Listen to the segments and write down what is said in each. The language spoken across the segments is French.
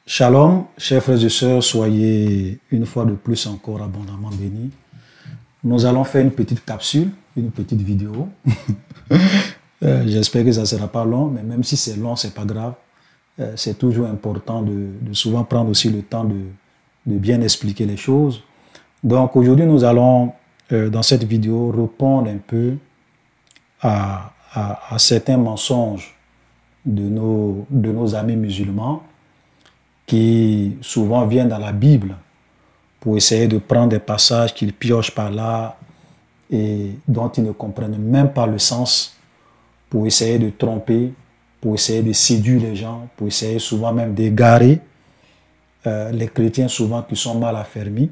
Shalom, chers frères et sœurs, soyez une fois de plus encore abondamment bénis. Nous allons faire une petite capsule, une petite vidéo. J'espère que ça ne sera pas long, mais même si c'est long, c'est pas grave. C'est toujours important de souvent prendre aussi le temps de bien expliquer les choses. Donc aujourd'hui, nous allons, dans cette vidéo, répondre un peu à certains mensonges de nos amis musulmans qui souvent viennent dans la Bible pour essayer de prendre des passages qu'ils piochent par là et dont ils ne comprennent même pas le sens, pour essayer de tromper, pour essayer de séduire les gens, pour essayer souvent même d'égarer les chrétiens souvent qui sont mal affermis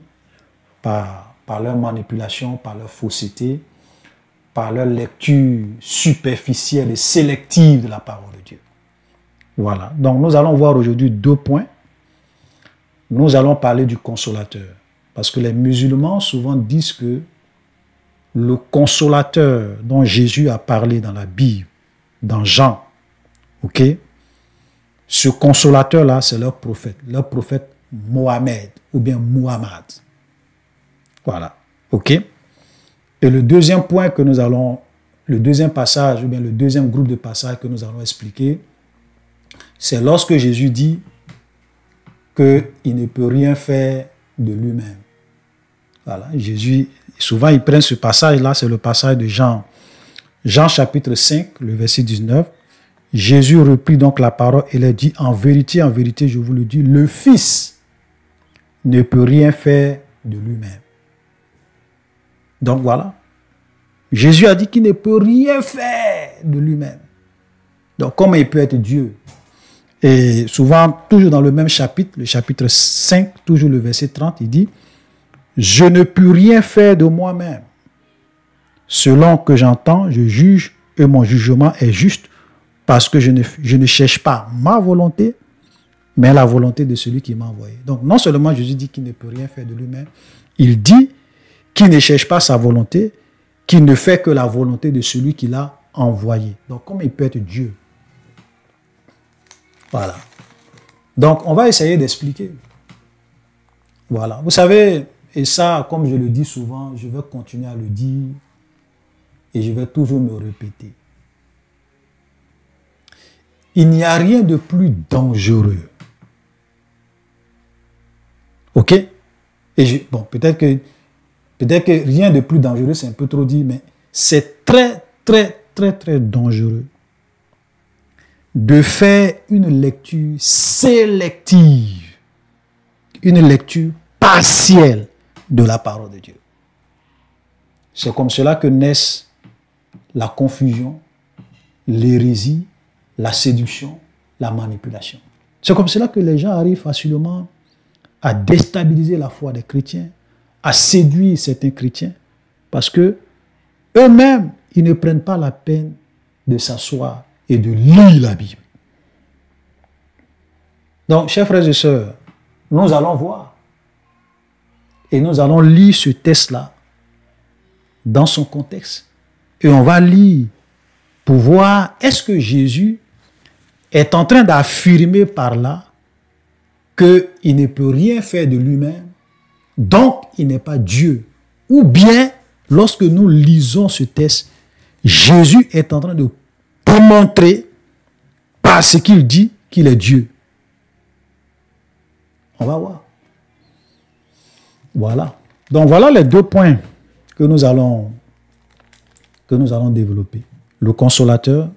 par leur manipulation, par leur fausseté, par leur lecture superficielle et sélective de la parole de Dieu. Voilà. Donc nous allons voir aujourd'hui 2 points. Nous allons parler du consolateur. Parce que les musulmans souvent disent que le consolateur dont Jésus a parlé dans la Bible, dans Jean, ok, ce consolateur-là, c'est leur prophète Mohamed, ou bien Muhammad. Voilà, ok. Et le deuxième point que nous allons, le deuxième passage, ou bien le deuxième groupe de passages que nous allons expliquer, c'est lorsque Jésus dit qu'il ne peut rien faire de lui-même. Voilà, Jésus, souvent il prend ce passage-là, c'est le passage de Jean. Jean chapitre 5, le verset 19. Jésus reprit donc la parole et leur dit, en vérité, je vous le dis, le Fils ne peut rien faire de lui-même. Donc voilà, Jésus a dit qu'il ne peut rien faire de lui-même. Donc comment il peut être Dieu? Et souvent, toujours dans le même chapitre, le chapitre 5, toujours le verset 30, il dit, « Je ne puis rien faire de moi-même. Selon que j'entends, je juge, et mon jugement est juste, parce que je ne cherche pas ma volonté, mais la volonté de celui qui m'a envoyé. » Donc non seulement Jésus dit qu'il ne peut rien faire de lui-même, il dit qu'il ne cherche pas sa volonté, qu'il ne fait que la volonté de celui qui l'a envoyé. Donc comment il peut être Dieu? Voilà. Donc, on va essayer d'expliquer. Voilà. Vous savez, et ça, comme je le dis souvent, je vais continuer à le dire et je vais toujours me répéter. Il n'y a rien de plus dangereux. OK? Et bon, peut-être que rien de plus dangereux, c'est un peu trop dit, mais c'est très, très, très, très dangereux de faire une lecture sélective, une lecture partielle de la parole de Dieu. C'est comme cela que naissent la confusion, l'hérésie, la séduction, la manipulation. C'est comme cela que les gens arrivent facilement à déstabiliser la foi des chrétiens, à séduire certains chrétiens, parce que eux-mêmes, ils ne prennent pas la peine de s'asseoir et de lire la Bible. Donc, chers frères et sœurs, nous allons voir et nous allons lire ce texte-là dans son contexte. Et on va lire pour voir est-ce que Jésus est en train d'affirmer par là qu'il ne peut rien faire de lui-même, donc il n'est pas Dieu. Ou bien, lorsque nous lisons ce texte, Jésus est en train de montrer par ce qu'il dit qu'il est Dieu. On va voir. Voilà. Donc voilà les 2 points que nous allons développer. Le consolateur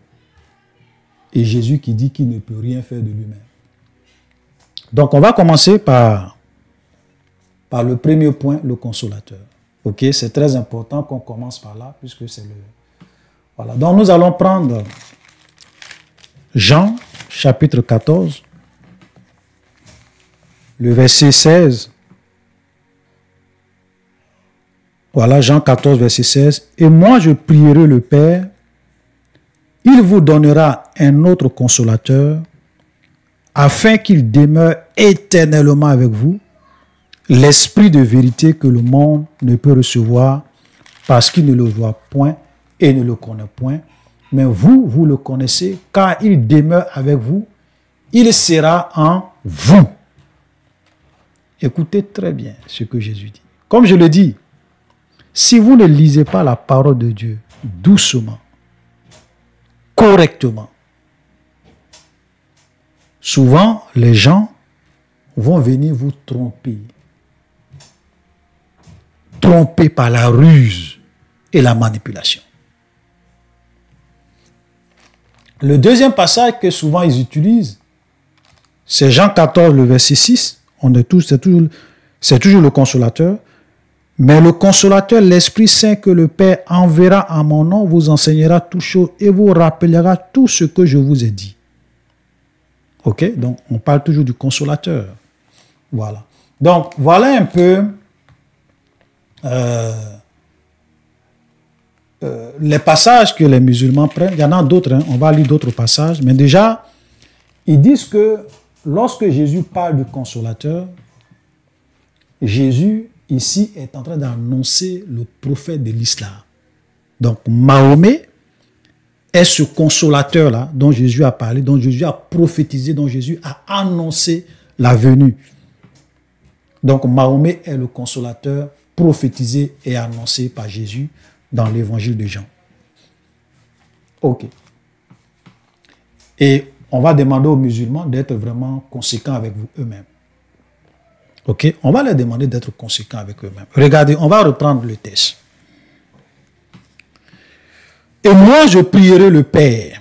et Jésus qui dit qu'il ne peut rien faire de lui-même. Donc on va commencer par le premier point, le consolateur. Ok, c'est très important qu'on commence par là puisque c'est le... Voilà, donc nous allons prendre Jean, chapitre 14, le verset 16. Voilà, Jean 14, verset 16. « Et moi, je prierai le Père, il vous donnera un autre consolateur, afin qu'il demeure éternellement avec vous, l'esprit de vérité que le monde ne peut recevoir, parce qu'il ne le voit point et ne le connaît point. Mais vous, vous le connaissez, car il demeure avec vous, il sera en vous. Écoutez très bien ce que Jésus dit. Comme je le dis, si vous ne lisez pas la parole de Dieu doucement, correctement, souvent les gens vont venir vous tromper. Tromper par la ruse et la manipulation. Le deuxième passage que souvent ils utilisent, c'est Jean 14, le verset 6. C'est toujours le consolateur. Mais le consolateur, l'Esprit Saint que le Père enverra à mon nom, vous enseignera toutes choses et vous rappellera tout ce que je vous ai dit. Ok? Donc, on parle toujours du consolateur. Voilà. Donc, voilà un peu les passages que les musulmans prennent. Il y en a d'autres, hein. On va lire d'autres passages. Mais déjà, ils disent que lorsque Jésus parle du consolateur, Jésus, ici, est en train d'annoncer le prophète de l'islam. Donc, Mahomet est ce consolateur-là dont Jésus a parlé, dont Jésus a prophétisé, dont Jésus a annoncé la venue. Donc, Mahomet est le consolateur prophétisé et annoncé par Jésus dans l'évangile de Jean. Ok. Et on va demander aux musulmans d'être vraiment conséquents avec eux-mêmes. Ok? On va leur demander d'être conséquents avec eux-mêmes. Regardez, on va reprendre le texte. Et moi, je prierai le Père.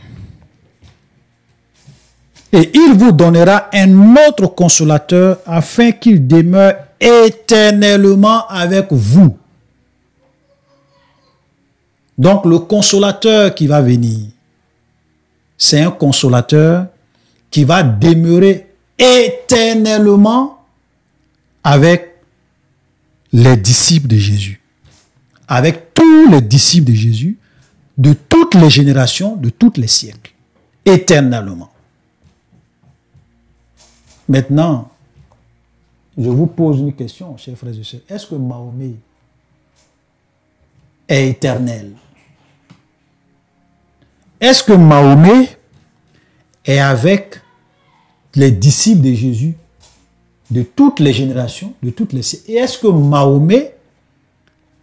Et il vous donnera un autre consolateur afin qu'il demeure éternellement avec vous. Donc, le consolateur qui va venir, c'est un consolateur qui va demeurer éternellement avec les disciples de Jésus. Avec tous les disciples de Jésus, de toutes les générations, de tous les siècles. Éternellement. Maintenant, je vous pose une question, chers frères et sœurs. Est-ce que Mahomet est éternel? Est-ce que Mahomet est avec les disciples de Jésus de toutes les générations, de toutes les siècles? Et est-ce que Mahomet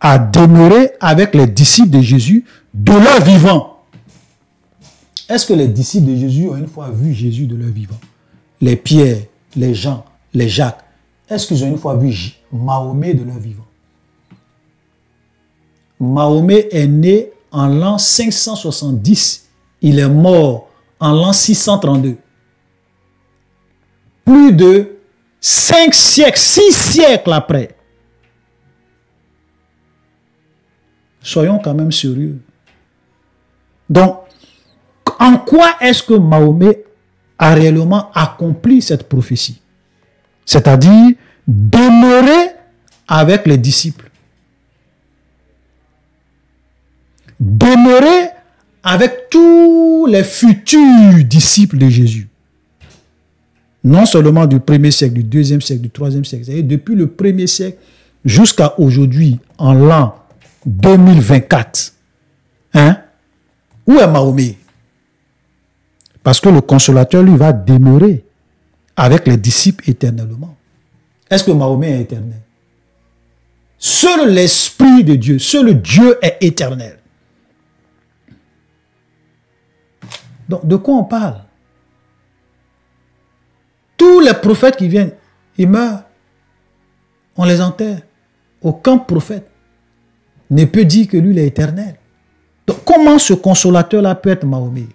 a demeuré avec les disciples de Jésus de leur vivant? Est-ce que les disciples de Jésus ont une fois vu Jésus de leur vivant? Les Pierre, les Jean, les Jacques, est-ce qu'ils ont une fois vu Mahomet de leur vivant? Mahomet est né en l'an 570. Il est mort en l'an 632. Plus de 5 siècles, 6 siècles après. Soyons quand même sérieux. Donc, en quoi est-ce que Mahomet a réellement accompli cette prophétie? C'est-à-dire demeurer avec les disciples. Demeurer avec tous les futurs disciples de Jésus. Non seulement du 1er siècle, du 2e siècle, du 3e siècle. C'est-à-dire depuis le 1er siècle jusqu'à aujourd'hui, en l'an 2024. Hein? Où est Mahomet? Parce que le consolateur, lui, va demeurer avec les disciples éternellement. Est-ce que Mahomet est éternel? Seul l'Esprit de Dieu, seul Dieu est éternel. Donc, de quoi on parle? Tous les prophètes qui viennent, ils meurent. On les enterre. Aucun prophète ne peut dire que lui, il est éternel. Donc, comment ce consolateur-là peut être Mahomet?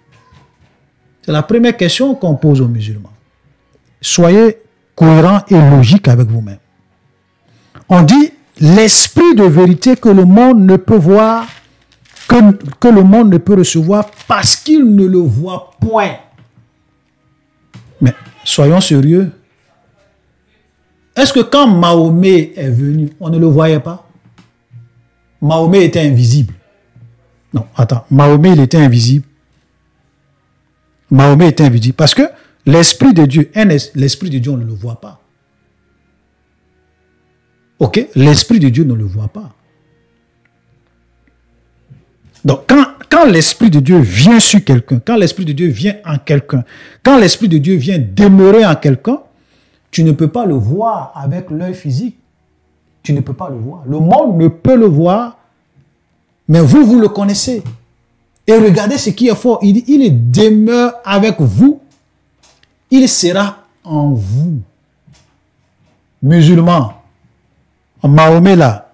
C'est la première question qu'on pose aux musulmans. Soyez cohérents et logiques avec vous-même. On dit l'esprit de vérité que le monde ne peut voir, que le monde ne peut recevoir parce qu'il ne le voit point. Mais soyons sérieux. Est-ce que quand Mahomet est venu, on ne le voyait pas? Mahomet était invisible. Non, attends. Mahomet, il était invisible. Mahomet était invisible. Parce que l'Esprit de Dieu, l'Esprit de Dieu, on ne le voit pas. Ok? L'Esprit de Dieu ne le voit pas. Donc, quand l'Esprit de Dieu vient sur quelqu'un, quand l'Esprit de Dieu vient en quelqu'un, quand l'Esprit de Dieu vient demeurer en quelqu'un, tu ne peux pas le voir avec l'œil physique. Tu ne peux pas le voir. Le monde ne peut le voir, mais vous, vous le connaissez. Et regardez ce qui est fort. Il dit, il demeure avec vous. Il sera en vous. Musulman, Mahomet là,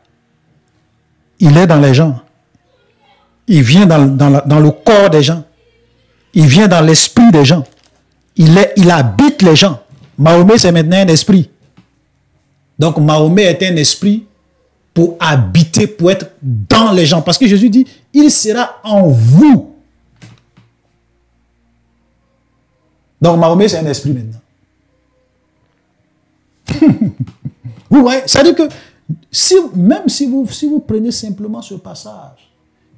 il est dans les gens. Il vient dans le corps des gens. Il vient dans l'esprit des gens. Il habite les gens. Mahomet, c'est maintenant un esprit. Donc, Mahomet est un esprit pour habiter, pour être dans les gens. Parce que Jésus dit, il sera en vous. Donc, Mahomet, c'est un esprit maintenant. Vous voyez, ça veut dire que même si vous prenez simplement ce passage,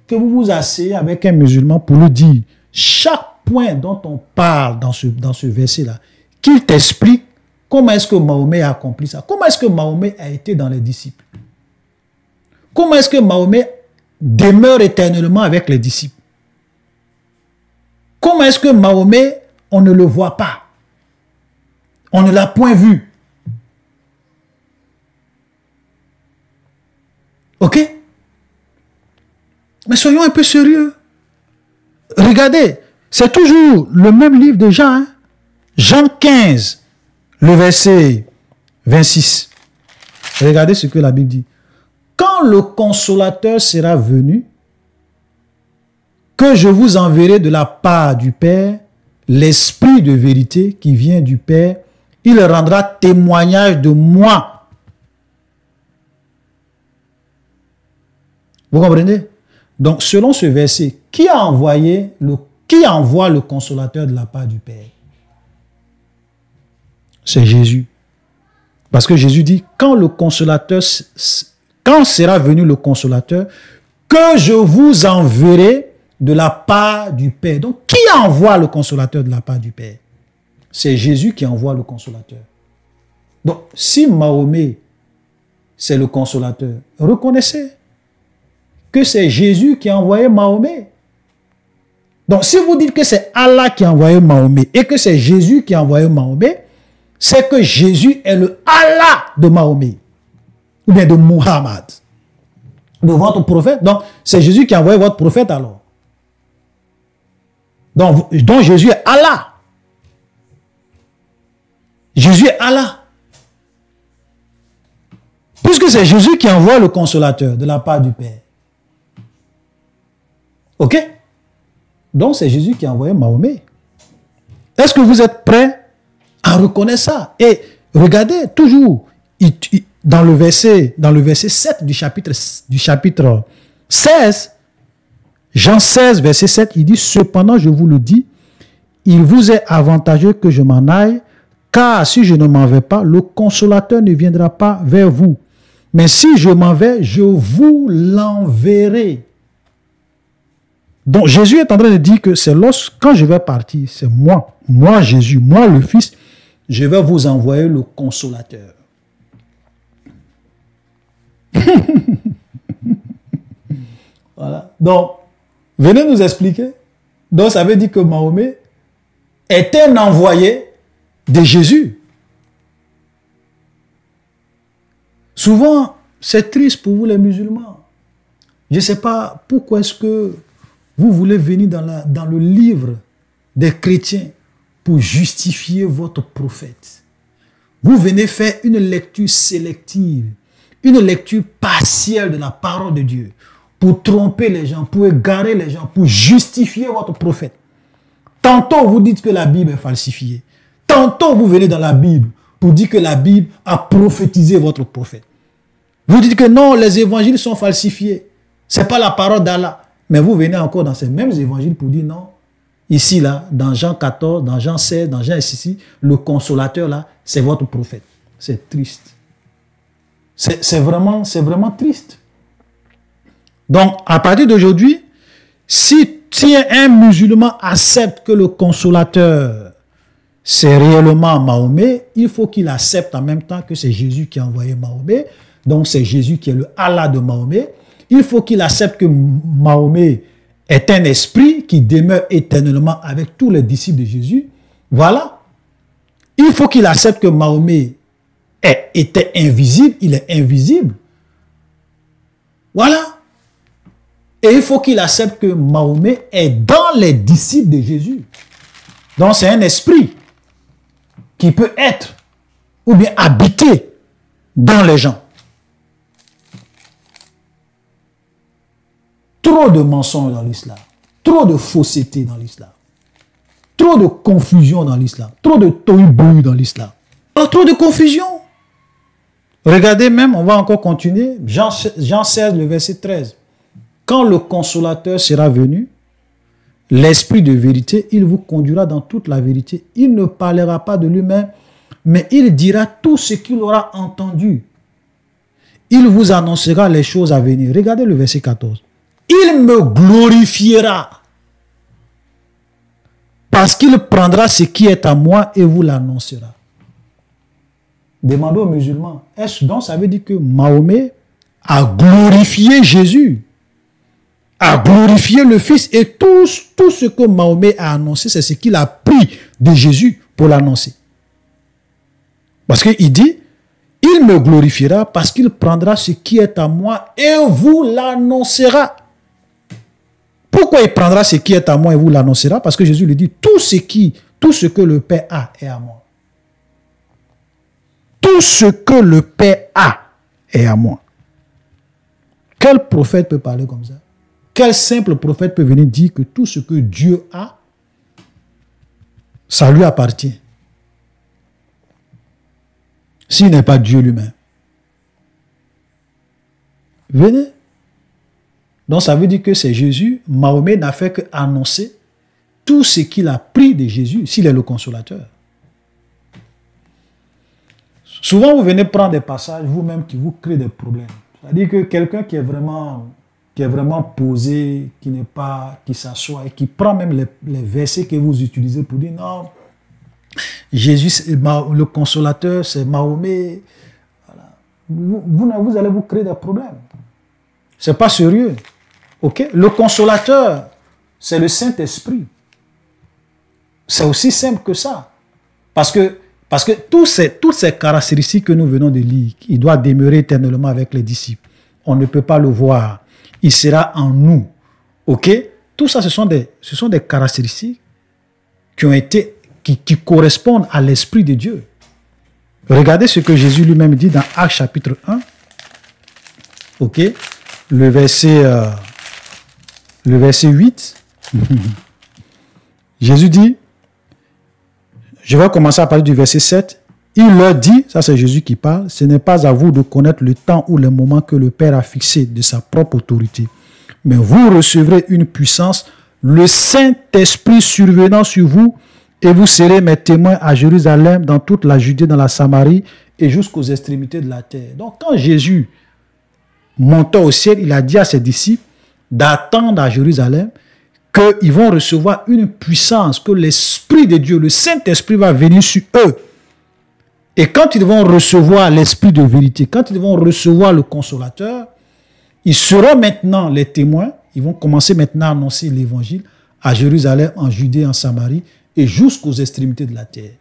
que vous vous asseyez avec un musulman pour lui dire chaque point dont on parle dans ce verset-là, qu'il t'explique comment est-ce que Mahomet a accompli ça, comment est-ce que Mahomet a été dans les disciples, comment est-ce que Mahomet demeure éternellement avec les disciples, comment est-ce que Mahomet, on ne le voit pas, on ne l'a point vu. Ok? Mais soyons un peu sérieux. Regardez, c'est toujours le même livre de Jean. Hein? Jean 15, le verset 26. Regardez ce que la Bible dit. Quand le consolateur sera venu, que je vous enverrai de la part du Père, l'Esprit de vérité qui vient du Père, il rendra témoignage de moi. Vous comprenez? Donc, selon ce verset, qui envoie le consolateur de la part du Père? C'est Jésus. Parce que Jésus dit, quand sera venu le consolateur, que je vous enverrai de la part du Père. Donc, qui envoie le consolateur de la part du Père? C'est Jésus qui envoie le consolateur. Donc, si Mahomet, c'est le consolateur, reconnaissez que c'est Jésus qui a envoyé Mahomet. Donc, si vous dites que c'est Allah qui a envoyé Mahomet et que c'est Jésus qui a envoyé Mahomet, c'est que Jésus est le Allah de Mahomet. Ou bien de Muhammad. De votre prophète. Donc, c'est Jésus qui a envoyé votre prophète alors. Donc Jésus est Allah. Jésus est Allah. Puisque c'est Jésus qui envoie le consolateur de la part du Père. Ok? Donc, c'est Jésus qui a envoyé Mahomet. Est-ce que vous êtes prêts à reconnaître ça? Et regardez, toujours, dans le verset 7 du chapitre 16, Jean 16, verset 7, il dit, « Cependant, je vous le dis, il vous est avantageux que je m'en aille, car si je ne m'en vais pas, le consolateur ne viendra pas vers vous. Mais si je m'en vais, je vous l'enverrai. » Donc, Jésus est en train de dire que c'est quand je vais partir, c'est moi, Jésus, moi le Fils, je vais vous envoyer le consolateur. Voilà. Donc, venez nous expliquer. Donc, ça veut dire que Mahomet est un envoyé de Jésus. Souvent, c'est triste pour vous les musulmans. Je ne sais pas pourquoi est-ce que vous voulez venir dans le livre des chrétiens pour justifier votre prophète. Vous venez faire une lecture sélective, une lecture partielle de la parole de Dieu pour tromper les gens, pour égarer les gens, pour justifier votre prophète. Tantôt, vous dites que la Bible est falsifiée. Tantôt, vous venez dans la Bible pour dire que la Bible a prophétisé votre prophète. Vous dites que non, les évangiles sont falsifiés. Ce n'est pas la parole d'Allah. Mais vous venez encore dans ces mêmes évangiles pour dire non. Ici, là, dans Jean 14, dans Jean 16, dans Jean ici, le consolateur, là, c'est votre prophète. C'est triste. C'est vraiment triste. Donc, à partir d'aujourd'hui, si un musulman accepte que le consolateur, c'est réellement Mahomet, il faut qu'il accepte en même temps que c'est Jésus qui a envoyé Mahomet. Donc, c'est Jésus qui est le Allah de Mahomet. Il faut qu'il accepte que Mahomet est un esprit qui demeure éternellement avec tous les disciples de Jésus. Voilà. Il faut qu'il accepte que Mahomet était invisible, il est invisible. Voilà. Et il faut qu'il accepte que Mahomet est dans les disciples de Jésus. Donc c'est un esprit qui peut être ou bien habiter dans les gens. Trop de mensonges dans l'islam, trop de fausseté dans l'islam, trop de confusion dans l'islam, trop de tohu-bohu dans l'islam. Trop de confusion. Regardez même, on va encore continuer, Jean 16, le verset 13. Quand le consolateur sera venu, l'esprit de vérité, il vous conduira dans toute la vérité. Il ne parlera pas de lui-même, mais il dira tout ce qu'il aura entendu. Il vous annoncera les choses à venir. Regardez le verset 14. Il me glorifiera parce qu'il prendra ce qui est à moi et vous l'annoncera. Demandez aux musulmans, est-ce donc ça veut dire que Mahomet a glorifié Jésus, a glorifié le Fils, et tout ce que Mahomet a annoncé, c'est ce qu'il a pris de Jésus pour l'annoncer. Parce qu'il dit, il me glorifiera parce qu'il prendra ce qui est à moi et vous l'annoncera. Pourquoi il prendra ce qui est à moi et vous l'annoncera? Parce que Jésus lui dit, tout ce que le Père a est à moi. Tout ce que le Père a est à moi. Quel prophète peut parler comme ça? Quel simple prophète peut venir dire que tout ce que Dieu a, ça lui appartient? S'il n'est pas Dieu lui-même. Venez. Donc ça veut dire que c'est Jésus. Mahomet n'a fait qu'annoncer tout ce qu'il a pris de Jésus, s'il est le consolateur. Souvent, vous venez prendre des passages, vous-même, qui vous créent des problèmes. C'est-à-dire que quelqu'un qui est vraiment posé, qui s'assoit et qui prend même les versets que vous utilisez pour dire non, Jésus, le consolateur, c'est Mahomet. Voilà. Vous allez vous créer des problèmes. Ce n'est pas sérieux. Okay? Le consolateur, c'est le Saint-Esprit. C'est aussi simple que ça. Parce que toutes ces caractéristiques que nous venons de lire, il doit demeurer éternellement avec les disciples. On ne peut pas le voir. Il sera en nous. Ok? Tout ça, ce sont des caractéristiques qui correspondent à l'Esprit de Dieu. Regardez ce que Jésus lui-même dit dans Actes chapitre 1. Ok? Le verset 8. Jésus dit, je vais commencer à parler du verset 7. Il leur dit, ça c'est Jésus qui parle, ce n'est pas à vous de connaître le temps ou le moment que le Père a fixé de sa propre autorité. Mais vous recevrez une puissance, le Saint-Esprit survenant sur vous, et vous serez mes témoins à Jérusalem, dans toute la Judée, dans la Samarie, et jusqu'aux extrémités de la terre. Donc quand Jésus montait au ciel, il a dit à ses disciples d'attendre à Jérusalem, qu'ils vont recevoir une puissance, que l'Esprit de Dieu, le Saint-Esprit va venir sur eux. Et quand ils vont recevoir l'Esprit de vérité, quand ils vont recevoir le Consolateur, ils seront maintenant les témoins, ils vont commencer maintenant à annoncer l'Évangile à Jérusalem, en Judée, en Samarie, et jusqu'aux extrémités de la terre.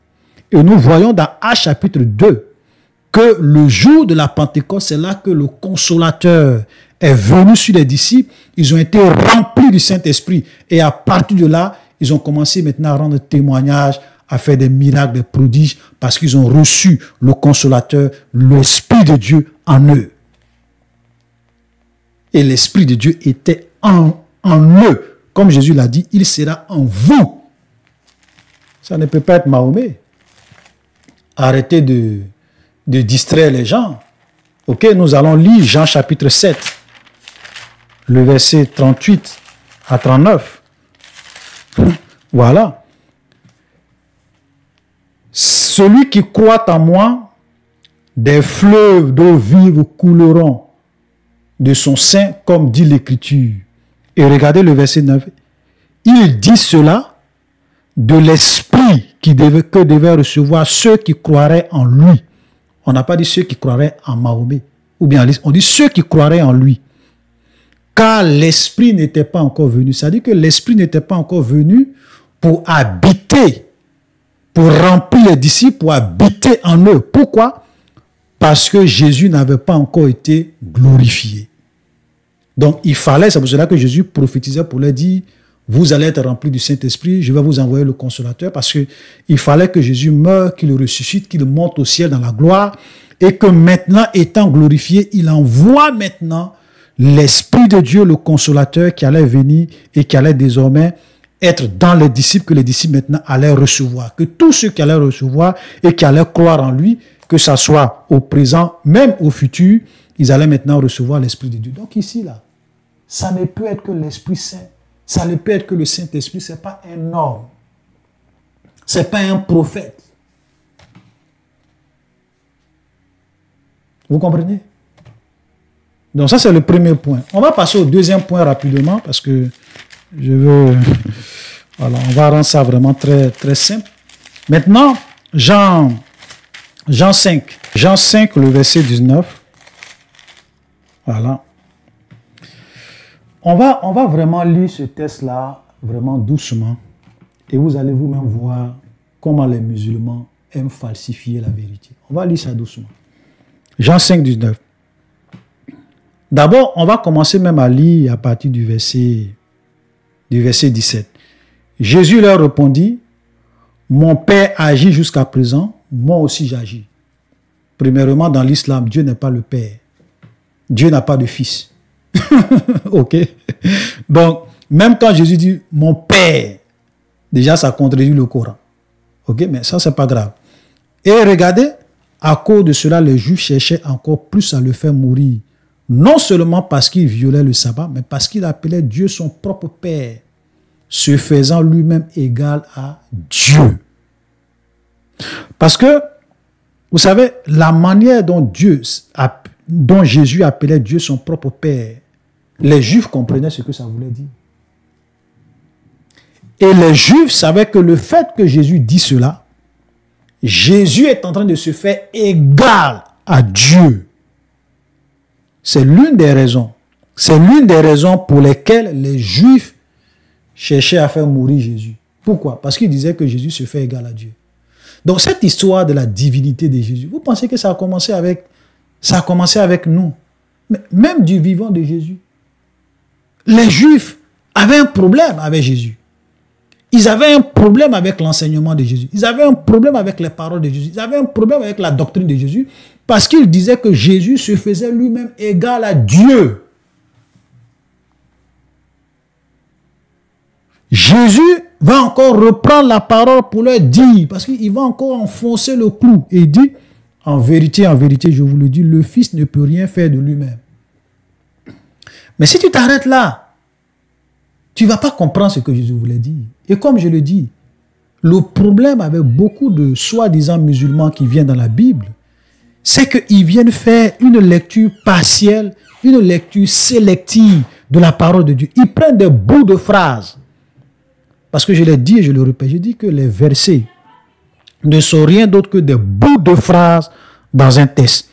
Et nous voyons dans Actes chapitre 2, que le jour de la Pentecôte, c'est là que le Consolateur est venu sur les disciples, ils ont été remplis du Saint-Esprit, et à partir de là, ils ont commencé maintenant à rendre témoignage, à faire des miracles, des prodiges, parce qu'ils ont reçu le Consolateur, l'Esprit de Dieu en eux. Et l'Esprit de Dieu était en eux. Comme Jésus l'a dit, il sera en vous. Ça ne peut pas être Mahomet. Arrêtez de distraire les gens. Ok, nous allons lire Jean chapitre 7, le verset 38 à 39. Voilà. Celui qui croit en moi, des fleuves d'eau vive couleront de son sein, comme dit l'Écriture. Et regardez le verset 9. Il dit cela de l'esprit que devaient recevoir ceux qui croiraient en lui. On n'a pas dit ceux qui croiraient en Mahomet. Ou bien on dit ceux qui croiraient en lui. Car l'esprit n'était pas encore venu. C'est-à-dire que l'esprit n'était pas encore venu pour habiter pour remplir les disciples, pour habiter en eux. Pourquoi? Parce que Jésus n'avait pas encore été glorifié. Donc, il fallait, c'est pour cela que Jésus prophétisait pour leur dire, vous allez être remplis du Saint-Esprit, je vais vous envoyer le Consolateur, parce que il fallait que Jésus meure, qu'il ressuscite, qu'il monte au ciel dans la gloire, et que maintenant, étant glorifié, il envoie maintenant l'Esprit de Dieu, le Consolateur, qui allait venir et qui allait désormais être dans les disciples, que les disciples maintenant allaient recevoir. Que tous ceux qui allaient recevoir et qui allaient croire en lui, que ça soit au présent, même au futur, ils allaient maintenant recevoir l'Esprit de Dieu. Donc ici, là, ça ne peut être que l'Esprit Saint. Ça ne peut être que le Saint-Esprit. Ce n'est pas un homme. Ce n'est pas un prophète. Vous comprenez? Donc ça, c'est le premier point. On va passer au deuxième point rapidement parce que je veux... Voilà, on va rendre ça vraiment très, très simple. Maintenant, Jean 5. Jean 5, le verset 19. Voilà. On va vraiment lire ce texte-là vraiment doucement. Et vous allez vous-même voir comment les musulmans aiment falsifier la vérité. On va lire ça doucement. Jean 5, 19. D'abord, on va commencer même à lire à partir du verset 17. Jésus leur répondit, « Mon Père agit jusqu'à présent, moi aussi j'agis. » Premièrement, dans l'islam, Dieu n'est pas le Père. Dieu n'a pas de fils. Ok? Donc, même quand Jésus dit « Mon Père », déjà ça contredit le Coran. Ok? Mais ça, c'est pas grave. Et regardez, à cause de cela, les Juifs cherchaient encore plus à le faire mourir. Non seulement parce qu'il violait le sabbat, mais parce qu'il appelait Dieu son propre Père, se faisant lui-même égal à Dieu. Parce que, vous savez, la manière dont Jésus appelait Dieu son propre Père, les Juifs comprenaient ce que ça voulait dire. Et les Juifs savaient que le fait que Jésus dit cela, Jésus est en train de se faire égal à Dieu. C'est l'une des raisons. C'est l'une des raisons pour lesquelles les Juifs cherchaient à faire mourir Jésus. Pourquoi? Parce qu'ils disaient que Jésus se fait égal à Dieu. Donc cette histoire de la divinité de Jésus, vous pensez que ça a commencé avec nous, mais même du vivant de Jésus. Les Juifs avaient un problème avec Jésus. Ils avaient un problème avec l'enseignement de Jésus. Ils avaient un problème avec les paroles de Jésus. Ils avaient un problème avec la doctrine de Jésus parce qu'ils disaient que Jésus se faisait lui-même égal à Dieu. Jésus va encore reprendre la parole pour leur dire, parce qu'il va encore enfoncer le clou et il dit, en vérité, je vous le dis, le Fils ne peut rien faire de lui-même. Mais si tu t'arrêtes là, tu ne vas pas comprendre ce que Jésus voulait dire. Et comme je le dis, le problème avec beaucoup de soi-disant musulmans qui viennent dans la Bible, c'est qu'ils viennent faire une lecture partielle, une lecture sélective de la parole de Dieu. Ils prennent des bouts de phrases. Parce que je l'ai dit et je le répète, je dis que les versets ne sont rien d'autre que des bouts de phrases dans un texte.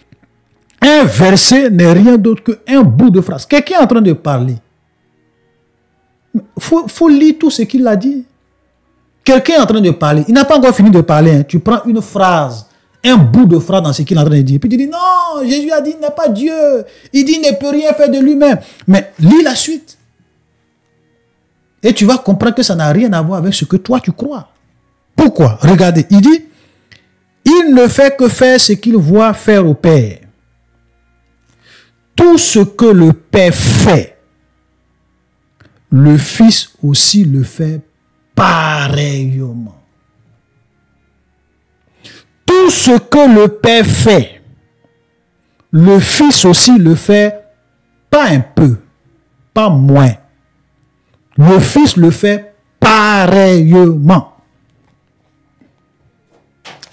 Un verset n'est rien d'autre qu'un bout de phrase. Quelqu'un est en train de parler. Il faut lire tout ce qu'il a dit. Quelqu'un est en train de parler. Il n'a pas encore fini de parler. Hein. Tu prends une phrase, un bout de phrase dans ce qu'il est en train de dire. Puis tu dis, non, Jésus a dit, il n'est pas Dieu. Il dit, il ne peut rien faire de lui-même. Mais lis la suite. Et tu vas comprendre que ça n'a rien à voir avec ce que toi tu crois. Pourquoi? Regardez, il dit, il ne fait que faire ce qu'il voit faire au Père. Tout ce que le Père fait, le Fils aussi le fait pareillement. Tout ce que le Père fait, le Fils aussi le fait pas un peu, pas moins. Le Fils le fait pareillement.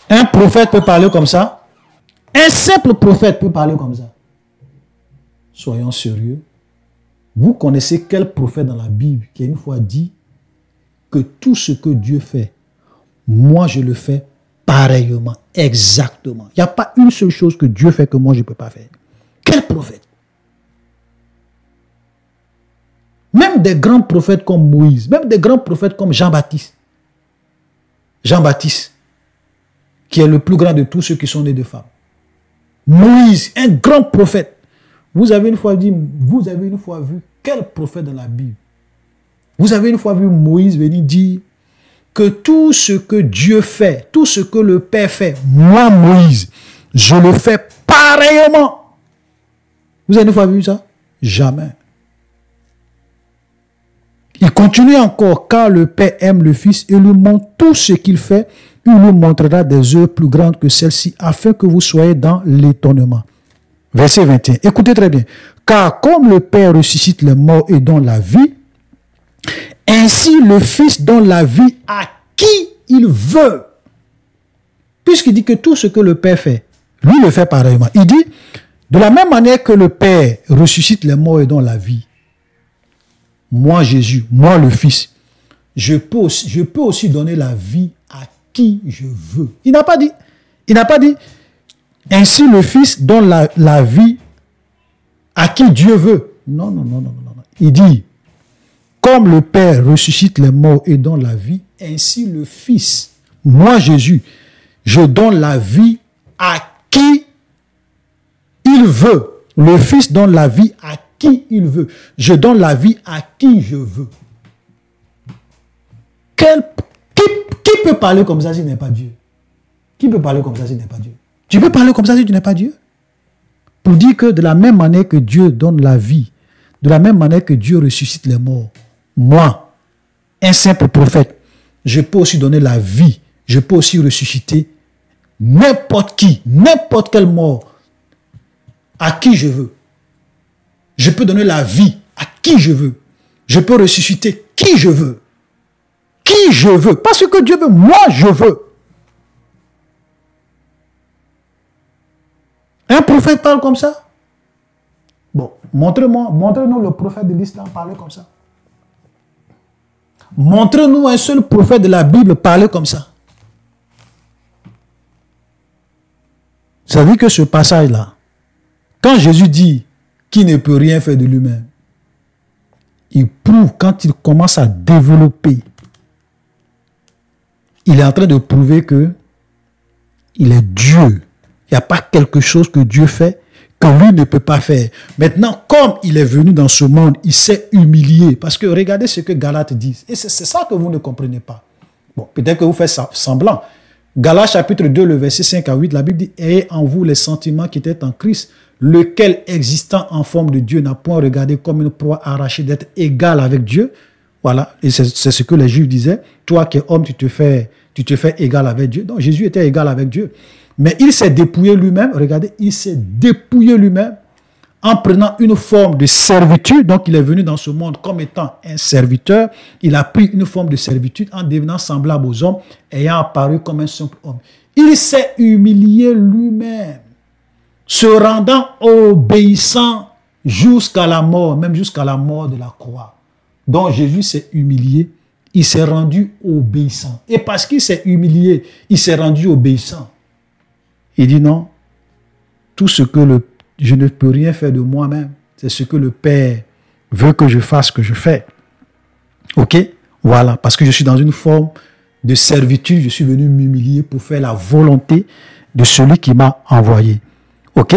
Un prophète peut parler comme ça. Un simple prophète peut parler comme ça. Soyons sérieux. Vous connaissez quel prophète dans la Bible qui a une fois dit que tout ce que Dieu fait, moi je le fais pareillement, exactement. Il n'y a pas une seule chose que Dieu fait que moi je ne peux pas faire. Quel prophète? Même des grands prophètes comme Moïse, même des grands prophètes comme Jean-Baptiste. Jean-Baptiste, qui est le plus grand de tous ceux qui sont nés de femmes. Moïse, un grand prophète. Vous avez une fois vu quel prophète dans la Bible? Vous avez une fois vu Moïse venir dire que tout ce que Dieu fait, tout ce que le Père fait, moi Moïse, je le fais pareillement. Vous avez une fois vu ça? Jamais. Il continue encore, car le Père aime le Fils et lui montre tout ce qu'il fait, il lui montrera des œuvres plus grandes que celles-ci, afin que vous soyez dans l'étonnement. Verset 21. Écoutez très bien. Car comme le Père ressuscite les morts et donne la vie, ainsi le Fils donne la vie à qui il veut. Puisqu'il dit que tout ce que le Père fait, lui le fait pareillement. Il dit, de la même manière que le Père ressuscite les morts et donne la vie, moi Jésus, moi le Fils, je peux aussi donner la vie à qui je veux. Il n'a pas dit, ainsi le Fils donne la vie à qui Dieu veut. Non. Il dit, comme le Père ressuscite les morts et donne la vie, ainsi le Fils, moi Jésus, je donne la vie à qui il veut. Le Fils donne la vie à qui il veut. Je donne la vie à qui je veux. Qui peut parler comme ça s'il n'est pas Dieu? Qui peut parler comme ça s'il n'est pas Dieu? Tu peux parler comme ça si tu n'es pas Dieu? Pour dire que de la même manière que Dieu donne la vie, de la même manière que Dieu ressuscite les morts, moi, un simple prophète, je peux aussi donner la vie, je peux aussi ressusciter n'importe qui, n'importe quel mort, à qui je veux. Je peux donner la vie à qui je veux. Je peux ressusciter qui je veux. Qui je veux. Pas ce que Dieu veut, moi je veux. Un prophète parle comme ça? Bon, montrez-nous le prophète de l'islam parler comme ça. Montrez-nous un seul prophète de la Bible parler comme ça. Vous savez que ce passage-là, quand Jésus dit qu'il ne peut rien faire de lui-même, il prouve, quand il commence à développer, il est en train de prouver que il est Dieu. Il n'y a pas quelque chose que Dieu fait que lui ne peut pas faire. Maintenant, comme il est venu dans ce monde, il s'est humilié. Parce que regardez ce que Galates dit. Et c'est ça que vous ne comprenez pas. Bon, peut-être que vous faites semblant. Galates chapitre 2, le verset 5 à 8, la Bible dit « Ayez en vous les sentiments qui étaient en Christ, lequel, existant en forme de Dieu, n'a point regardé comme une proie arrachée d'être égal avec Dieu. » Voilà, et c'est ce que les Juifs disaient. Toi qui es homme, tu te fais égal avec Dieu. Donc Jésus était égal avec Dieu. Mais il s'est dépouillé lui-même, regardez, il s'est dépouillé lui-même en prenant une forme de servitude. Donc il est venu dans ce monde comme étant un serviteur. Il a pris une forme de servitude en devenant semblable aux hommes, ayant apparu comme un simple homme. Il s'est humilié lui-même, se rendant obéissant jusqu'à la mort, même jusqu'à la mort de la croix. Donc Jésus s'est humilié, il s'est rendu obéissant. Et parce qu'il s'est humilié, il s'est rendu obéissant. Il dit non, tout ce que je ne peux rien faire de moi-même, c'est ce que le Père veut que je fasse, que je fais. Ok? Voilà, parce que je suis dans une forme de servitude, je suis venu m'humilier pour faire la volonté de celui qui m'a envoyé. Ok?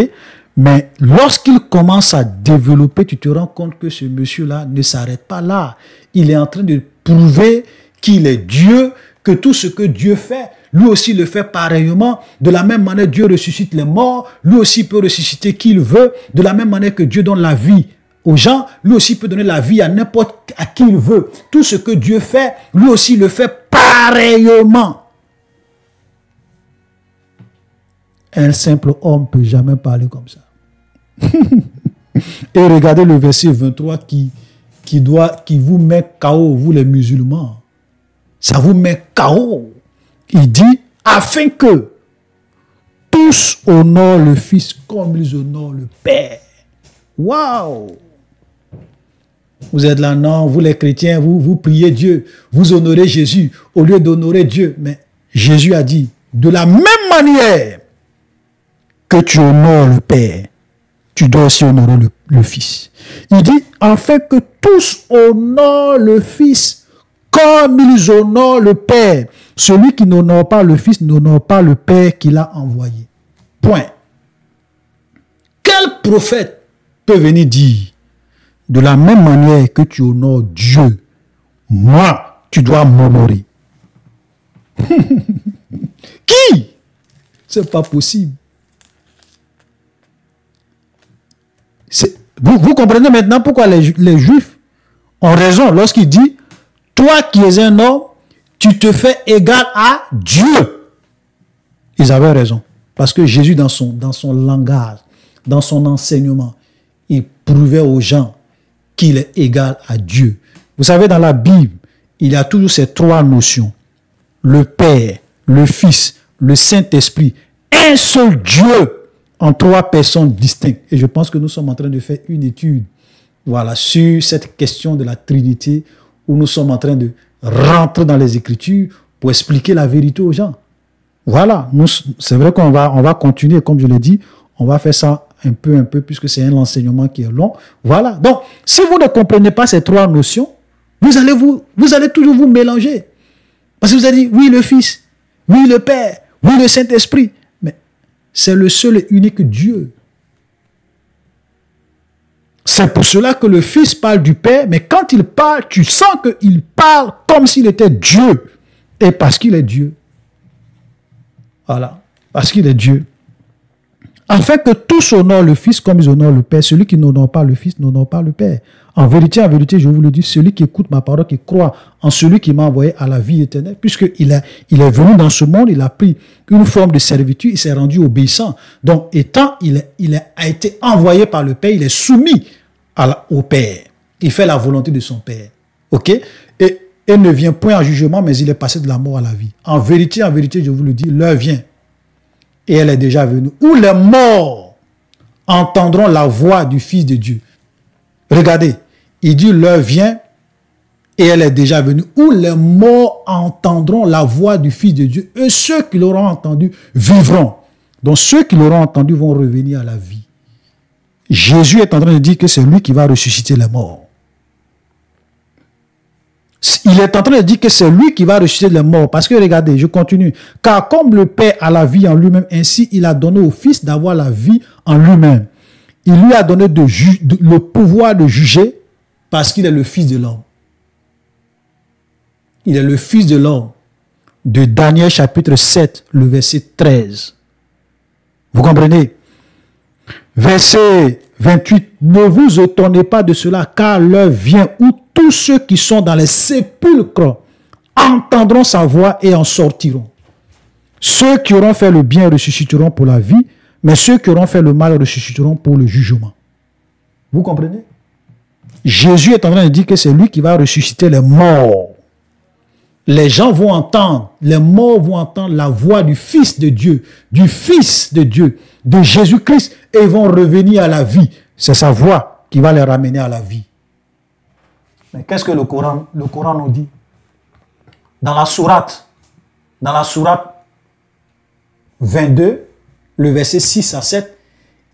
Mais lorsqu'il commence à développer, tu te rends compte que ce monsieur-là ne s'arrête pas là. Il est en train de prouver qu'il est Dieu, que tout ce que Dieu fait, lui aussi le fait pareillement. De la même manière, Dieu ressuscite les morts, lui aussi peut ressusciter qui il veut. De la même manière que Dieu donne la vie aux gens, lui aussi peut donner la vie à n'importe à qui il veut. Tout ce que Dieu fait, lui aussi le fait pareillement. Un simple homme ne peut jamais parler comme ça. Et regardez le verset 23 qui vous met KO, vous les musulmans. Ça vous met KO. Il dit, afin que tous honorent le Fils comme ils honorent le Père. Waouh! Vous êtes là, non, vous les chrétiens, vous priez Dieu, vous honorez Jésus au lieu d'honorer Dieu. Mais Jésus a dit, de la même manière que tu honores le Père, tu dois aussi honorer le Fils. Il dit, afin que tous honorent le Fils comme ils honorent le Père. Celui qui n'honore pas le Fils n'honore pas le Père qui l'a envoyé. Point. Quel prophète peut venir dire, de la même manière que tu honores Dieu, moi, tu dois m'honorer? Qui? C'est pas possible. Vous comprenez maintenant pourquoi les Juifs ont raison lorsqu'ils disent, toi qui es un homme, tu te fais égal à Dieu. Ils avaient raison. Parce que Jésus, dans son langage, dans son enseignement, il prouvait aux gens qu'il est égal à Dieu. Vous savez, dans la Bible, il y a toujours ces trois notions. Le Père, le Fils, le Saint-Esprit. Un seul Dieu en trois personnes distinctes. Et je pense que nous sommes en train de faire une étude, voilà, sur cette question de la Trinité, où nous sommes en train de rentrer dans les Écritures pour expliquer la vérité aux gens. Voilà, c'est vrai qu'on va continuer, comme je l'ai dit, on va faire ça un peu, puisque c'est un enseignement qui est long. Voilà, donc, si vous ne comprenez pas ces trois notions, vous allez toujours vous mélanger. Parce que vous allez dire, oui, le Fils, oui, le Père, oui, le Saint-Esprit. Mais c'est le seul et unique Dieu. C'est pour cela que le Fils parle du Père, mais quand il parle, tu sens qu'il parle comme s'il était Dieu. Et parce qu'il est Dieu. Voilà, parce qu'il est Dieu. Afin que tous honorent le Fils comme ils honorent le Père. Celui qui n'honore pas le Fils n'honore pas le Père. En vérité, je vous le dis, celui qui écoute ma parole, qui croit en celui qui m'a envoyé à la vie éternelle, puisqu'il est venu dans ce monde, il a pris une forme de servitude, il s'est rendu obéissant. Donc, étant, il a été envoyé par le Père, il est soumis au Père. Il fait la volonté de son Père. OK? Et il ne vient point en jugement, mais il est passé de la mort à la vie. En vérité, je vous le dis, l'heure vient. Et elle est déjà venue. Où les morts entendront la voix du Fils de Dieu. Regardez, il dit l'heure vient et elle est déjà venue. Où les morts entendront la voix du Fils de Dieu. Et ceux qui l'auront entendu vivront. Donc ceux qui l'auront entendu vont revenir à la vie. Jésus est en train de dire que c'est lui qui va ressusciter les morts. Il est en train de dire que c'est lui qui va ressusciter les morts. Parce que regardez, je continue. Car comme le Père a la vie en lui-même, ainsi il a donné au Fils d'avoir la vie en lui-même. Il lui a donné le pouvoir de juger parce qu'il est le Fils de l'homme. Il est le Fils de l'homme. De Daniel chapitre 7, le verset 13. Vous comprenez? Verset 28. Ne vous étonnez pas de cela, car l'heure vient où tous ceux qui sont dans les sépulcres entendront sa voix et en sortiront. Ceux qui auront fait le bien ressusciteront pour la vie, mais ceux qui auront fait le mal ressusciteront pour le jugement. Vous comprenez? Jésus est en train de dire que c'est lui qui va ressusciter les morts. Les gens vont entendre, les morts vont entendre la voix du Fils de Dieu, de Jésus-Christ, et ils vont revenir à la vie. C'est sa voix qui va les ramener à la vie. Mais qu'est-ce que le Coran nous dit? Dans la sourate 22, le verset 6 à 7,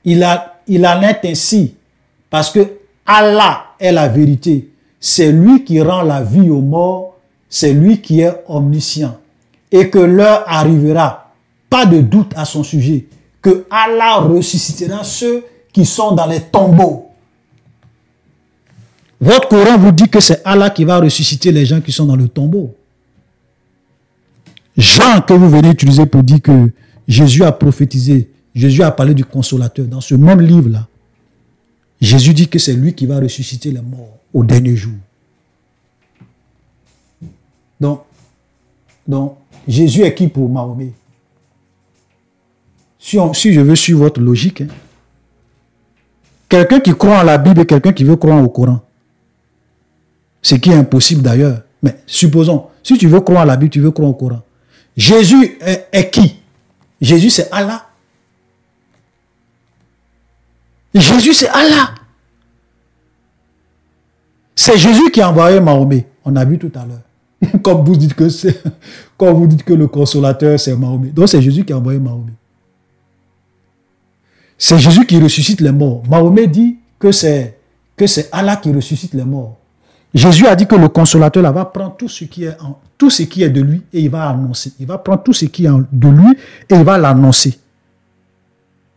il en est ainsi, parce que Allah est la vérité. C'est lui qui rend la vie aux morts, c'est lui qui est omniscient. Et que l'heure arrivera, pas de doute à son sujet, que Allah ressuscitera ceux qui sont dans les tombeaux. Votre Coran vous dit que c'est Allah qui va ressusciter les gens qui sont dans le tombeau. Jean que vous venez utiliser pour dire que Jésus a prophétisé, Jésus a parlé du consolateur. Dans ce même livre-là, Jésus dit que c'est lui qui va ressusciter les morts au dernier jour. Donc Jésus est qui pour Mahomet? Si je veux suivre votre logique, hein, quelqu'un qui croit en la Bible et quelqu'un qui veut croire au Coran, ce qui est impossible d'ailleurs. Mais supposons, si tu veux croire en la Bible, tu veux croire au Coran. Jésus est qui? Jésus c'est Allah. Jésus c'est Allah. C'est Jésus qui a envoyé Mahomet. On a vu tout à l'heure. Comme vous dites que le consolateur c'est Mahomet. Donc c'est Jésus qui a envoyé Mahomet. C'est Jésus qui ressuscite les morts. Mahomet dit que c'est Allah qui ressuscite les morts. Jésus a dit que le consolateur là va prendre tout ce qui est de lui et il va annoncer. Il va prendre tout ce qui est de lui et il va l'annoncer.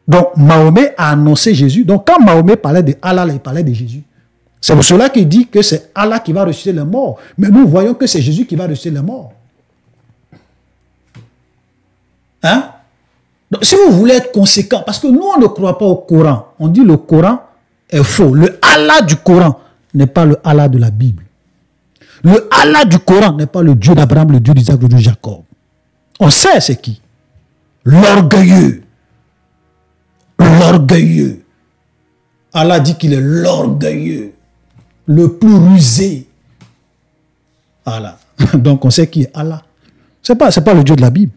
Donc Mahomet a annoncé Jésus. Donc quand Mahomet parlait de Allah, il parlait de Jésus. C'est pour cela qu'il dit que c'est Allah qui va ressusciter les morts. Mais nous voyons que c'est Jésus qui va ressusciter les morts. Hein? Donc, si vous voulez être conséquent, parce que nous, on ne croit pas au Coran. On dit le Coran est faux. Le Allah du Coran n'est pas le Allah de la Bible. Le Allah du Coran n'est pas le Dieu d'Abraham, le Dieu d'Isaac, le Dieu de Jacob. On sait c'est qui. L'orgueilleux. L'orgueilleux. Allah dit qu'il est l'orgueilleux. Le plus rusé. Voilà. Donc on sait qui est Allah. C'est pas le Dieu de la Bible.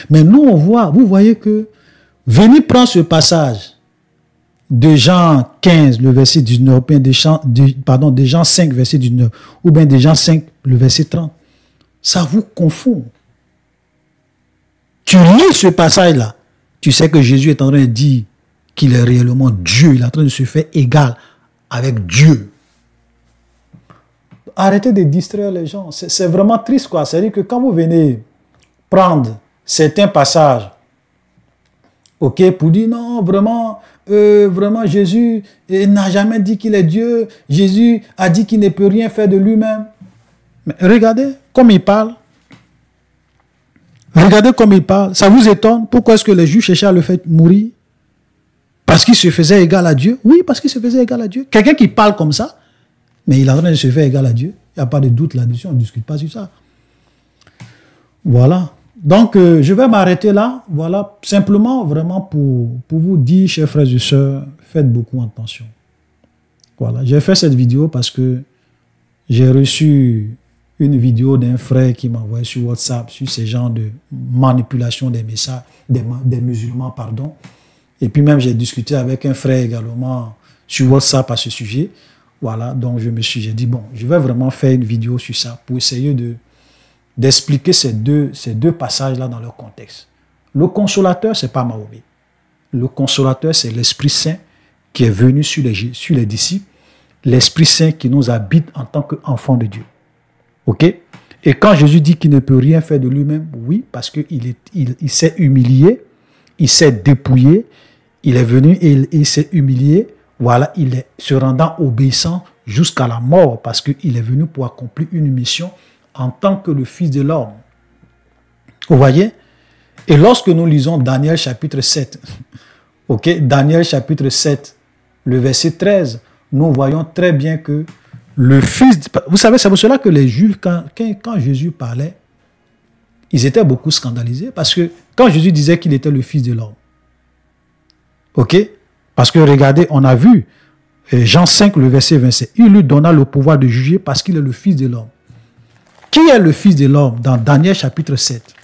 Mais nous, on voit, vous voyez que, venez prendre ce passage de Jean 15, le verset 19, ou bien de Jean 5, verset 19, ou bien de Jean 5, le verset 30. Ça vous confond. Tu lis ce passage-là, tu sais que Jésus est en train de dire qu'il est réellement Dieu, il est en train de se faire égal avec Dieu. Arrêtez de distraire les gens. C'est vraiment triste, quoi. C'est-à-dire que quand vous venez prendre certains passages, ok, pour dire non, vraiment, Jésus n'a jamais dit qu'il est Dieu. Jésus a dit qu'il ne peut rien faire de lui-même. Mais regardez comme il parle. Regardez comme il parle. Ça vous étonne? Pourquoi est-ce que les Juifs cherchaient à le faire mourir? Parce qu'il se faisait égal à Dieu? Oui, parce qu'il se faisait égal à Dieu. Quelqu'un qui parle comme ça, mais il est en train de se faire égal à Dieu. Il n'y a pas de doute là-dessus, on ne discute pas sur ça. Voilà. Donc, je vais m'arrêter là. Voilà, simplement, vraiment pour vous dire, chers frères et sœurs, faites beaucoup attention. Voilà, j'ai fait cette vidéo parce que j'ai reçu une vidéo d'un frère qui m'a envoyé sur WhatsApp sur ces genres de manipulation des messages, des musulmans, pardon. Et puis même, j'ai discuté avec un frère également sur WhatsApp à ce sujet. Voilà, donc j'ai dit, bon, je vais vraiment faire une vidéo sur ça pour essayer d'expliquer ces deux passages-là dans leur contexte. Le consolateur, ce n'est pas Mahomet. Le consolateur, c'est l'Esprit Saint qui est venu sur les disciples, l'Esprit Saint qui nous habite en tant qu'enfants de Dieu. OK? Et quand Jésus dit qu'il ne peut rien faire de lui-même, oui, parce qu'il s'est humilié, il s'est dépouillé, il est venu et il s'est humilié, voilà, il est se rendant obéissant jusqu'à la mort, parce qu'il est venu pour accomplir une mission en tant que le Fils de l'homme. Vous voyez? Et lorsque nous lisons Daniel chapitre 7, ok, Daniel chapitre 7, le verset 13, nous voyons très bien que le Fils... Vous savez, c'est pour cela que les Juifs, quand Jésus parlait, ils étaient beaucoup scandalisés, parce que quand Jésus disait qu'il était le Fils de l'homme, ok, parce que regardez, on a vu Jean 5, le verset 27, il lui donna le pouvoir de juger parce qu'il est le Fils de l'homme. Qui est le Fils de l'homme dans Daniel chapitre 7?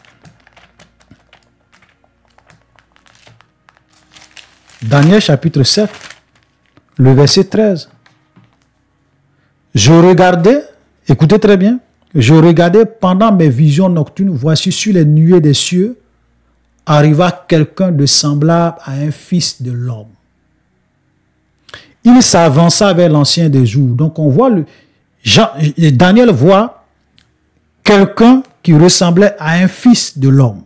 Daniel chapitre 7, le verset 13. Je regardais, écoutez très bien, je regardais pendant mes visions nocturnes, voici sur les nuées des cieux, arriva quelqu'un de semblable à un fils de l'homme. Il s'avança vers l'ancien des jours. Donc on voit, Daniel voit quelqu'un qui ressemblait à un fils de l'homme.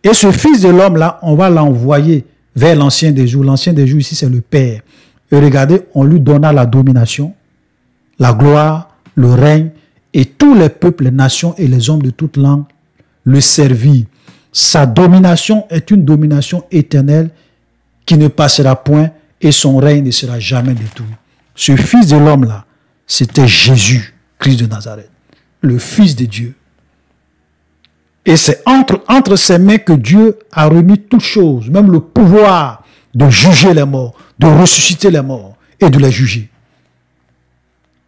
Et ce fils de l'homme-là, on va l'envoyer vers l'ancien des jours. L'ancien des jours, ici, c'est le Père. Et regardez, on lui donna la domination, la gloire, le règne, et tous les peuples, les nations et les hommes de toute langue le servirent. Sa domination est une domination éternelle qui ne passera point et son règne ne sera jamais détruit. Ce fils de l'homme-là, c'était Jésus, Christ de Nazareth, le Fils de Dieu. Et c'est entre ses mains que Dieu a remis toutes choses, même le pouvoir de juger les morts, de ressusciter les morts et de les juger.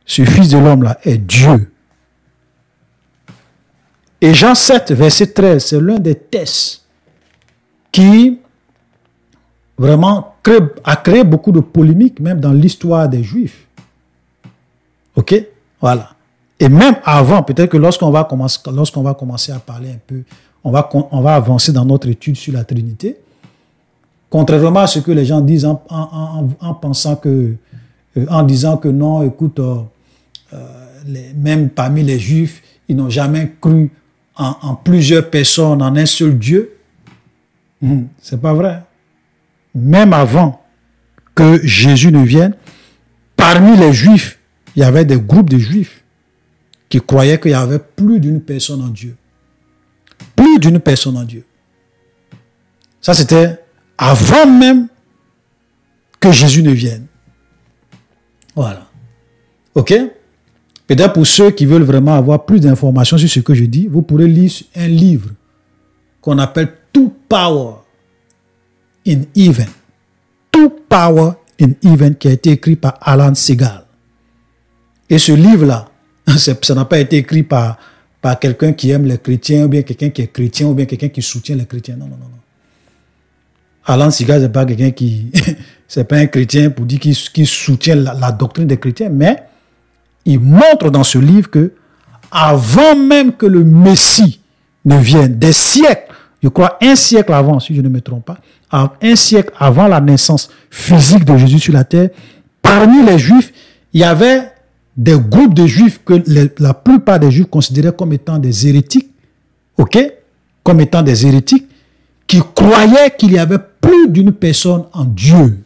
Ce Fils de l'homme-là est Dieu. Et Jean 7, verset 13, c'est l'un des textes qui vraiment a créé beaucoup de polémiques, même dans l'histoire des Juifs. Ok? Voilà. Et même avant, peut-être que lorsqu'on va commencer à parler un peu, on va avancer dans notre étude sur la Trinité. Contrairement à ce que les gens disent en pensant que, en disant que non, écoute, même parmi les Juifs, ils n'ont jamais cru en plusieurs personnes, en un seul Dieu. C'est pas vrai. Même avant que Jésus ne vienne, parmi les Juifs, il y avait des groupes de Juifs qui croyaient qu'il y avait plus d'une personne en Dieu. Plus d'une personne en Dieu. Ça, c'était avant même que Jésus ne vienne. Voilà. OK? Peut-être pour ceux qui veulent vraiment avoir plus d'informations sur ce que je dis, vous pourrez lire un livre qu'on appelle Two Power in Heaven. Two Power in Heaven, qui a été écrit par Alan Segal. Et ce livre-là, ça n'a pas été écrit par quelqu'un qui aime les chrétiens, ou bien quelqu'un qui est chrétien, ou bien quelqu'un qui soutient les chrétiens. Non, non, non. Alan Segal, ce n'est pas quelqu'un qui... c'est pas un chrétien pour dire qu'il soutient la doctrine des chrétiens, mais il montre dans ce livre que avant même que le Messie ne vienne, des siècles, je crois un siècle avant, si je ne me trompe pas, un siècle avant la naissance physique de Jésus sur la terre, parmi les Juifs, il y avait des groupes de Juifs que la plupart des Juifs considéraient comme étant des hérétiques, ok, comme étant des hérétiques, qui croyaient qu'il y avait plus d'une personne en Dieu.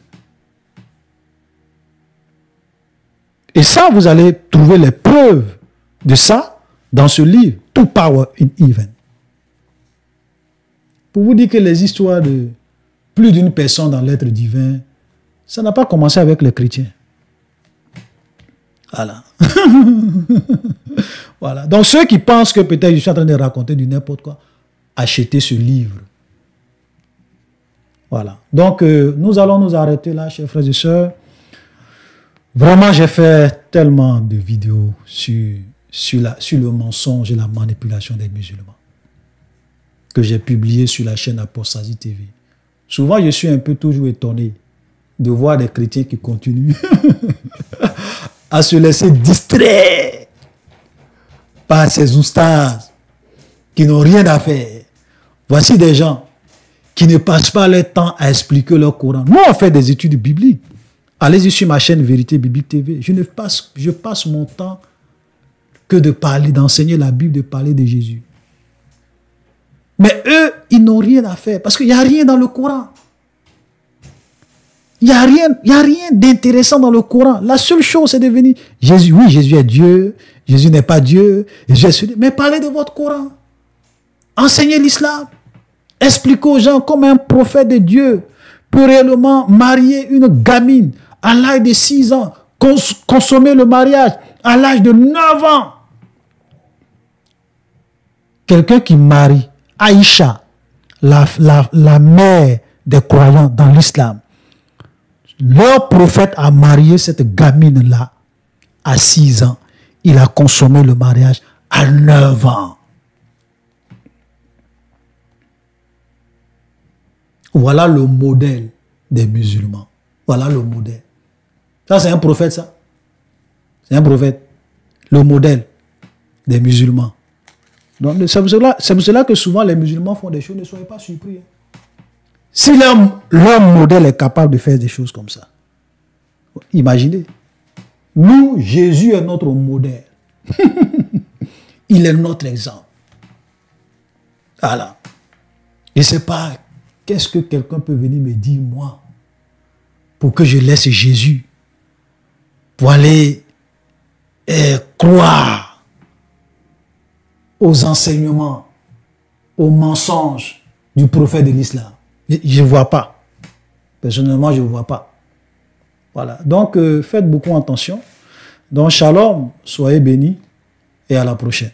Et ça, vous allez trouver les preuves de ça dans ce livre, Two Power in Heaven. Pour vous dire que les histoires de plus d'une personne dans l'être divin, ça n'a pas commencé avec les chrétiens. Voilà. Voilà. Donc ceux qui pensent que peut-être je suis en train de raconter du n'importe quoi, achetez ce livre. Voilà. Donc nous allons nous arrêter là, chers frères et sœurs. Vraiment, j'ai fait tellement de vidéos sur le mensonge et la manipulation des musulmans que j'ai publié sur la chaîne Apostasie TV. Souvent, je suis un peu toujours étonné de voir des chrétiens qui continuent à se laisser distraire par ces oustas qui n'ont rien à faire. Voici des gens qui ne passent pas leur temps à expliquer leur Coran. Nous, on fait des études bibliques. Allez-y sur ma chaîne Vérité Biblique TV. Je passe mon temps que de parler, d'enseigner la Bible, de parler de Jésus. Mais eux, ils n'ont rien à faire parce qu'il n'y a rien dans le Coran. Il n'y a rien d'intéressant dans le Coran. La seule chose, c'est de venir. Jésus, oui, Jésus est Dieu. Jésus n'est pas Dieu. Mais parlez de votre Coran. Enseignez l'islam. Expliquez aux gens comment un prophète de Dieu peut réellement marier une gamine à l'âge de 6 ans, consommer le mariage à l'âge de 9 ans. Quelqu'un qui marie Aïcha, la mère des croyants dans l'islam, leur prophète a marié cette gamine-là à 6 ans. Il a consommé le mariage à 9 ans. Voilà le modèle des musulmans. Voilà le modèle. Ça, c'est un prophète, ça. C'est un prophète. Le modèle des musulmans. Donc, c'est pour cela que souvent les musulmans font des choses, ne soyez pas surpris. Si leur modèle est capable de faire des choses comme ça, imaginez. Nous, Jésus est notre modèle. Il est notre exemple. Voilà. Je ne sais pas, qu'est-ce que quelqu'un peut venir me dire, moi, pour que je laisse Jésus, pour aller croire aux enseignements, aux mensonges du prophète de l'islam. Je ne vois pas. Personnellement, je ne vois pas. Voilà. Donc, faites beaucoup attention. Donc, shalom, soyez bénis et à la prochaine.